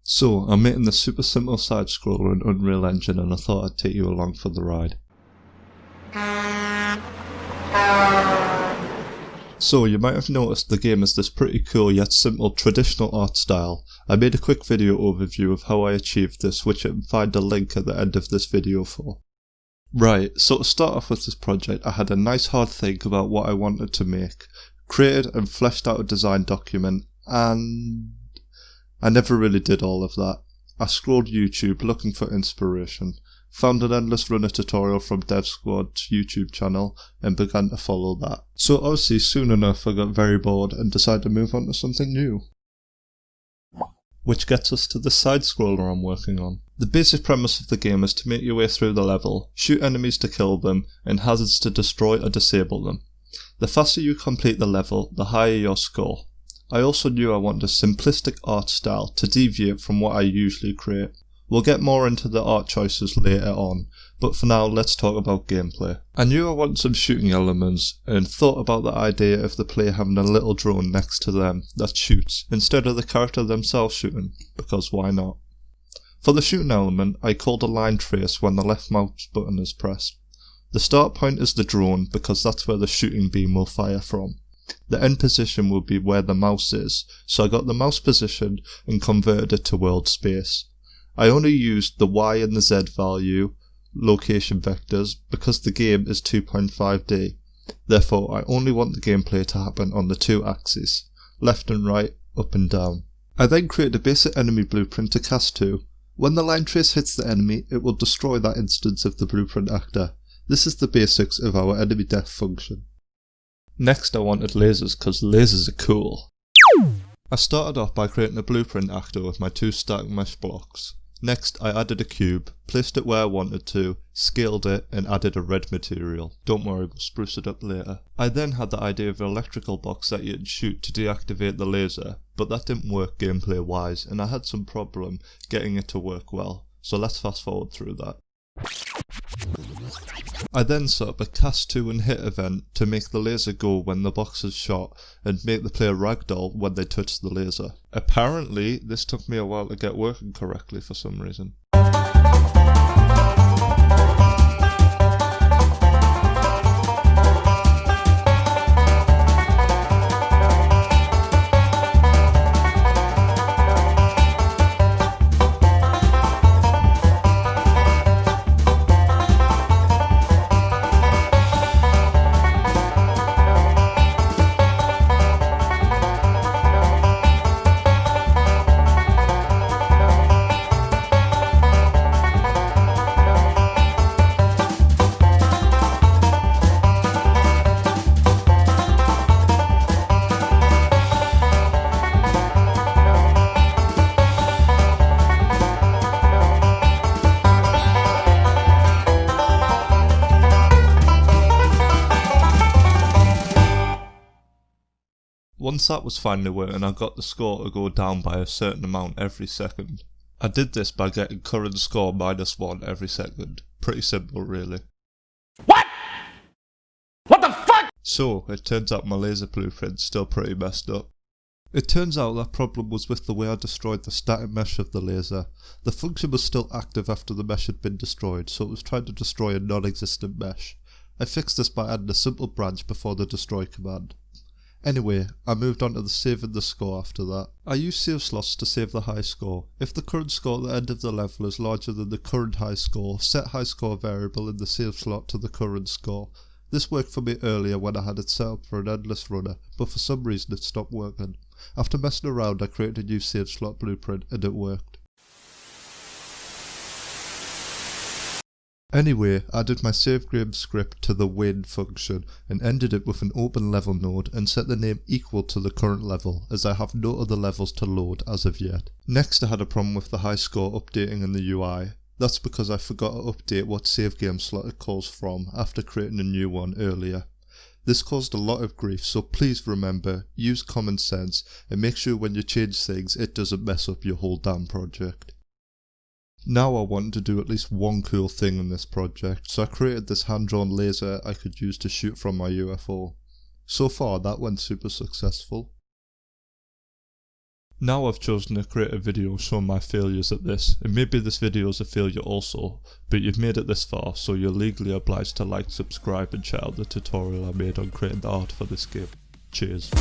So, I'm making this super simple side scroller in Unreal Engine and I thought I'd take you along for the ride. So, you might have noticed the game has this pretty cool yet simple traditional art style. I made a quick video overview of how I achieved this, which you can find a link at the end of this video for. Right, so to start off with this project, I had a nice hard think about what I wanted to make, created and fleshed out a design document, and I never really did all of that. I scrolled YouTube looking for inspiration, found an endless runner tutorial from DevSquad's YouTube channel and began to follow that. So obviously soon enough I got very bored and decided to move on to something new. Which gets us to the side scroller I'm working on. The basic premise of the game is to make your way through the level, shoot enemies to kill them, and hazards to destroy or disable them. The faster you complete the level, the higher your score. I also knew I wanted a simplistic art style to deviate from what I usually create. We'll get more into the art choices later on, but for now let's talk about gameplay. I knew I wanted some shooting elements and thought about the idea of the player having a little drone next to them that shoots, instead of the character themselves shooting, because why not? For the shooting element, I called a line trace when the left mouse button is pressed. The start point is the drone because that's where the shooting beam will fire from. The end position will be where the mouse is, so I got the mouse positioned and converted it to world space. I only used the Y and the Z value location vectors because the game is 2.5D. Therefore, I only want the gameplay to happen on the two axes, left and right, up and down. I then created a basic enemy blueprint to cast to. When the line trace hits the enemy, it will destroy that instance of the blueprint actor. This is the basics of our enemy death function. Next I wanted lasers because lasers are cool. I started off by creating a blueprint actor with my two stacked mesh blocks. Next I added a cube, placed it where I wanted to, scaled it and added a red material. Don't worry, we'll spruce it up later. I then had the idea of an electrical box that you'd shoot to deactivate the laser, but that didn't work gameplay wise and I had some problem getting it to work well, so let's fast forward through that. I then set up a cast to and hit event to make the laser go when the box is shot and make the player ragdoll when they touch the laser. Apparently this took me a while to get working correctly for some reason. Once that was finally working, I got the score to go down by a certain amount every second. I did this by getting current score -1 every second. Pretty simple really. What? What the fuck? So, it turns out my laser blueprint's still pretty messed up. It turns out that problem was with the way I destroyed the static mesh of the laser. The function was still active after the mesh had been destroyed, so it was trying to destroy a non-existent mesh. I fixed this by adding a simple branch before the destroy command. Anyway, I moved on to the saving the score after that. I use save slots to save the high score. If the current score at the end of the level is larger than the current high score, set high score variable in the save slot to the current score. This worked for me earlier when I had it set up for an endless runner, but for some reason it stopped working. After messing around I created a new save slot blueprint and it worked. Anyway, I added my save game script to the win function and ended it with an open level node and set the name equal to the current level as I have no other levels to load as of yet. Next I had a problem with the high score updating in the UI. That's because I forgot to update what save game slot it calls from after creating a new one earlier. This caused a lot of grief, so please remember, use common sense and make sure when you change things it doesn't mess up your whole damn project. Now I wanted to do at least one cool thing in this project, so I created this hand-drawn laser I could use to shoot from my UE4. So far that went super successful. Now I've chosen to create a video showing my failures at this, and maybe this video is a failure also, but you've made it this far, so you're legally obliged to like, subscribe and check out the tutorial I made on creating the art for this game. Cheers.